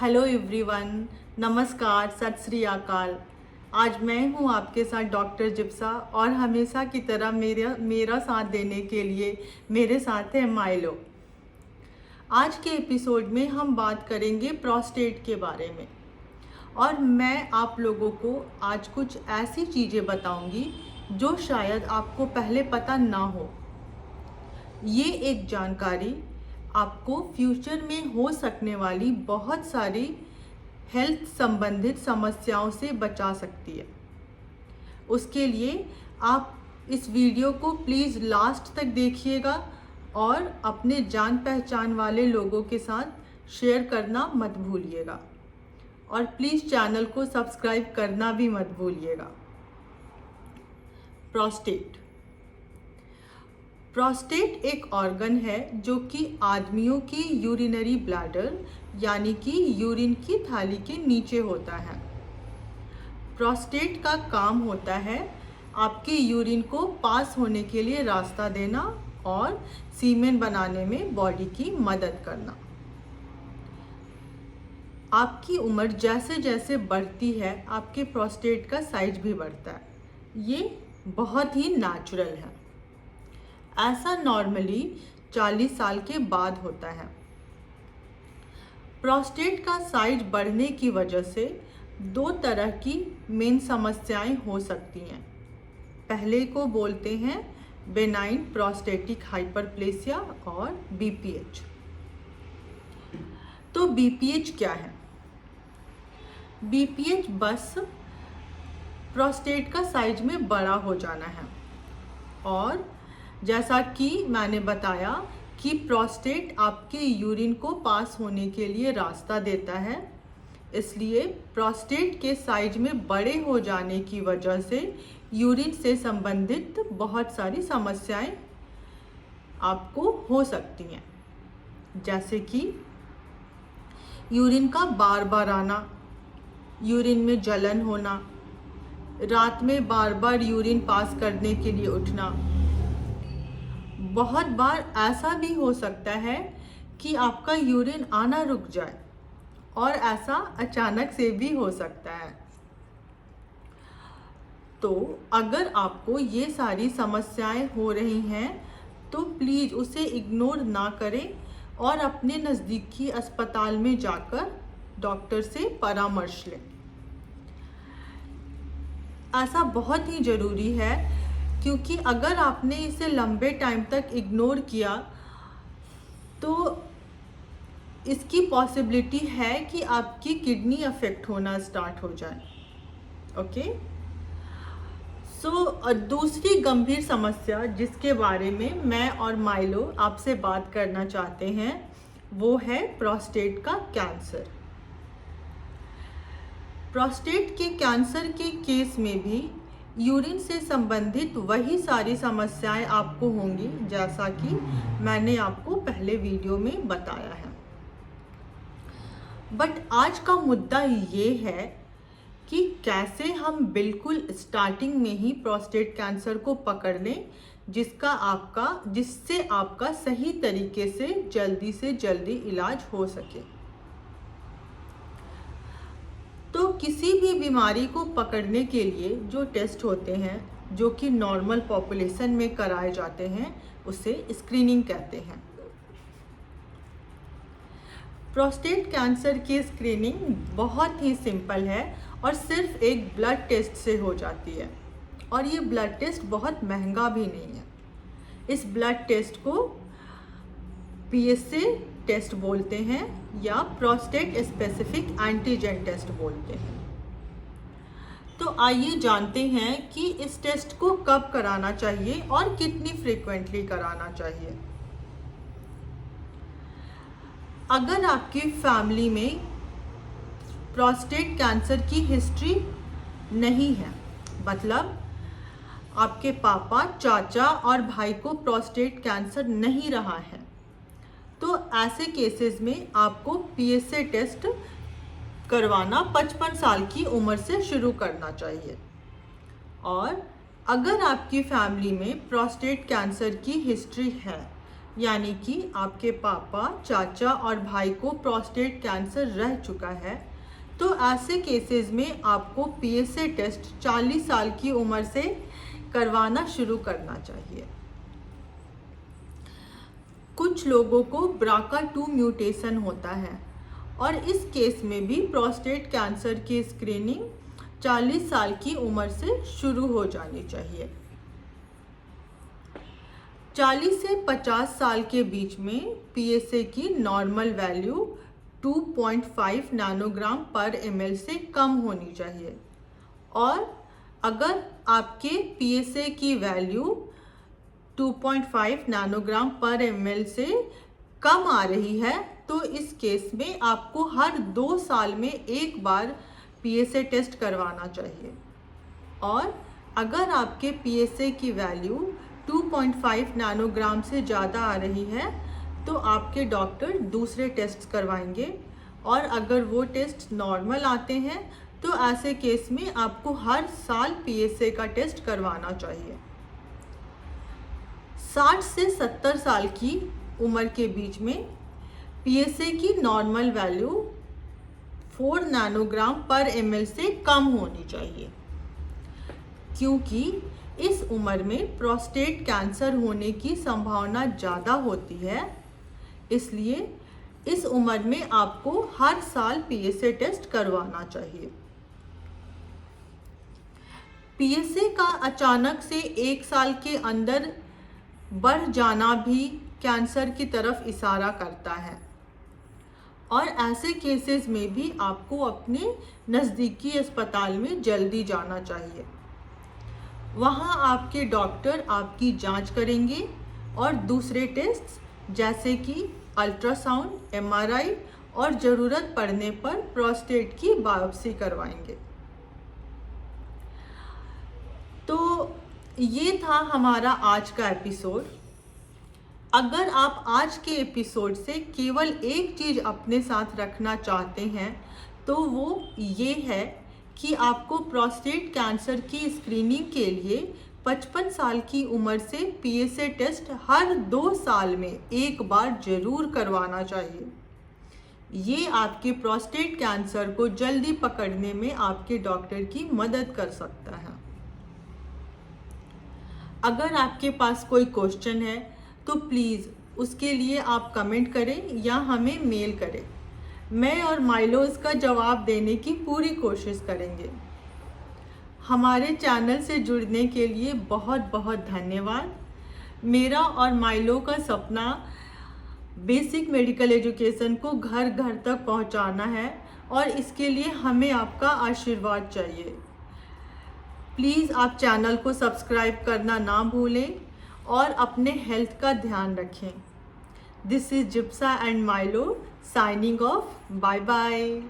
Hello everyone, नमस्कार, सत श्री अकाल। आज मैं हूं आपके साथ डॉक्टर जिप्सा और हमेशा की तरह मेरा साथ देने के लिए मेरे साथ है माइलो। आज के एपिसोड में हम बात करेंगे प्रोस्टेट के बारे में और मैं आप लोगों को आज कुछ ऐसी चीज़ें बताऊंगी जो शायद आपको पहले पता ना हो। ये एक जानकारी आपको फ्यूचर में हो सकने वाली बहुत सारी हेल्थ संबंधित समस्याओं से बचा सकती है। उसके लिए आप इस वीडियो को प्लीज़ लास्ट तक देखिएगा और अपने जान पहचान वाले लोगों के साथ शेयर करना मत भूलिएगा और प्लीज़ चैनल को सब्सक्राइब करना भी मत भूलिएगा। प्रोस्टेट एक ऑर्गन है जो कि आदमियों की यूरिनरी ब्लैडर यानी कि यूरिन की थाली के नीचे होता है। प्रोस्टेट का काम होता है आपके यूरिन को पास होने के लिए रास्ता देना और सीमेन बनाने में बॉडी की मदद करना। आपकी उम्र जैसे जैसे बढ़ती है आपके प्रोस्टेट का साइज भी बढ़ता है। ये बहुत ही नेचुरल है। ऐसा नॉर्मली 40 साल के बाद होता है। प्रोस्टेट का साइज बढ़ने की वजह से दो तरह की मेन समस्याएं हो सकती हैं। पहले को बोलते हैं बेनाइन प्रोस्टेटिक हाइपरप्लेसिया और बीपीएच। तो बीपीएच क्या है? बीपीएच बस प्रोस्टेट का साइज में बड़ा हो जाना है और जैसा कि मैंने बताया कि प्रोस्टेट आपके यूरिन को पास होने के लिए रास्ता देता है, इसलिए प्रोस्टेट के साइज में बड़े हो जाने की वजह से यूरिन से संबंधित बहुत सारी समस्याएं आपको हो सकती हैं, जैसे कि यूरिन का बार बार आना, यूरिन में जलन होना, रात में बार बार यूरिन पास करने के लिए उठना। बहुत बार ऐसा भी हो सकता है कि आपका यूरिन आना रुक जाए और ऐसा अचानक से भी हो सकता है। तो अगर आपको ये सारी समस्याएं हो रही हैं तो प्लीज़ उसे इग्नोर ना करें और अपने नज़दीकी अस्पताल में जाकर डॉक्टर से परामर्श लें। ऐसा बहुत ही ज़रूरी है क्योंकि अगर आपने इसे लंबे टाइम तक इग्नोर किया तो इसकी पॉसिबिलिटी है कि आपकी किडनी अफेक्ट होना स्टार्ट हो जाए। ओके, सो दूसरी गंभीर समस्या जिसके बारे में मैं और माइलो आपसे बात करना चाहते हैं वो है प्रोस्टेट का कैंसर। प्रोस्टेट के कैंसर के केस में भी यूरिन से संबंधित वही सारी समस्याएं आपको होंगी जैसा कि मैंने आपको पहले वीडियो में बताया है। बट आज का मुद्दा ये है कि कैसे हम बिल्कुल स्टार्टिंग में ही प्रोस्टेट कैंसर को पकड़ लें जिससे आपका सही तरीके से जल्दी इलाज हो सके। तो किसी भी बीमारी को पकड़ने के लिए जो टेस्ट होते हैं जो कि नॉर्मल पॉपुलेशन में कराए जाते हैं उसे स्क्रीनिंग कहते हैं। प्रोस्टेट कैंसर की स्क्रीनिंग बहुत ही सिंपल है और सिर्फ एक ब्लड टेस्ट से हो जाती है और ये ब्लड टेस्ट बहुत महंगा भी नहीं है। इस ब्लड टेस्ट को पीएसए टेस्ट बोलते हैं या प्रोस्टेट स्पेसिफिक एंटीजन टेस्ट बोलते हैं। तो आइए जानते हैं कि इस टेस्ट को कब कराना चाहिए और कितनी फ्रीक्वेंटली कराना चाहिए। अगर आपकी फैमिली में प्रोस्टेट कैंसर की हिस्ट्री नहीं है, मतलब आपके पापा, चाचा और भाई को प्रोस्टेट कैंसर नहीं रहा है, तो ऐसे केसेस में आपको पीएसए टेस्ट करवाना 55 साल की उम्र से शुरू करना चाहिए। और अगर आपकी फैमिली में प्रोस्टेट कैंसर की हिस्ट्री है यानी कि आपके पापा, चाचा और भाई को प्रोस्टेट कैंसर रह चुका है, तो ऐसे केसेस में आपको पीएसए टेस्ट 40 साल की उम्र से करवाना शुरू करना चाहिए। कुछ लोगों को BRCA2 म्यूटेशन होता है और इस केस में भी प्रोस्टेट कैंसर की स्क्रीनिंग 40 साल की उम्र से शुरू हो जानी चाहिए। 40 से 50 साल के बीच में पीएसए की नॉर्मल वैल्यू 2.5 नैनोग्राम पर ml से कम होनी चाहिए, और अगर आपके पीएसए की वैल्यू 2.5 नैनोग्राम पर ml से कम आ रही है तो इस केस में आपको हर 2 साल में एक बार पीएसए टेस्ट करवाना चाहिए। और अगर आपके पीएसए की वैल्यू 2.5 नैनोग्राम से ज़्यादा आ रही है तो आपके डॉक्टर दूसरे टेस्ट करवाएंगे, और अगर वो टेस्ट नॉर्मल आते हैं तो ऐसे केस में आपको हर साल पीएसए का टेस्ट करवाना चाहिए। 60 से 70 साल की उम्र के बीच में पीएसए की नॉर्मल वैल्यू 4 नैनोग्राम पर ml से कम होनी चाहिए, क्योंकि इस उम्र में प्रोस्टेट कैंसर होने की संभावना ज़्यादा होती है। इसलिए इस उम्र में आपको हर साल पीएसए टेस्ट करवाना चाहिए। पीएसए का अचानक से 1 साल के अंदर बढ़ जाना भी कैंसर की तरफ इशारा करता है, और ऐसे केसेस में भी आपको अपने नज़दीकी अस्पताल में जल्दी जाना चाहिए। वहाँ आपके डॉक्टर आपकी जांच करेंगे और दूसरे टेस्ट जैसे कि अल्ट्रासाउंड, एमआरआई और ज़रूरत पड़ने पर प्रोस्टेट की बायोप्सी करवाएंगे। तो ये था हमारा आज का एपिसोड। अगर आप आज के एपिसोड से केवल एक चीज़ अपने साथ रखना चाहते हैं तो वो ये है कि आपको प्रोस्टेट कैंसर की स्क्रीनिंग के लिए 55 साल की उम्र से पीएसए टेस्ट हर 2 साल में एक बार जरूर करवाना चाहिए। ये आपके प्रोस्टेट कैंसर को जल्दी पकड़ने में आपके डॉक्टर की मदद कर सकता है। अगर आपके पास कोई क्वेश्चन है तो प्लीज़ उसके लिए आप कमेंट करें या हमें मेल करें। मैं और माइलो इसका जवाब देने की पूरी कोशिश करेंगे। हमारे चैनल से जुड़ने के लिए बहुत बहुत धन्यवाद। मेरा और माइलो का सपना बेसिक मेडिकल एजुकेशन को घर घर तक पहुंचाना है, और इसके लिए हमें आपका आशीर्वाद चाहिए। प्लीज़ आप चैनल को सब्सक्राइब करना ना भूलें और अपने हेल्थ का ध्यान रखें। दिस इज़ जिप्सा and Milo signing off. Bye bye.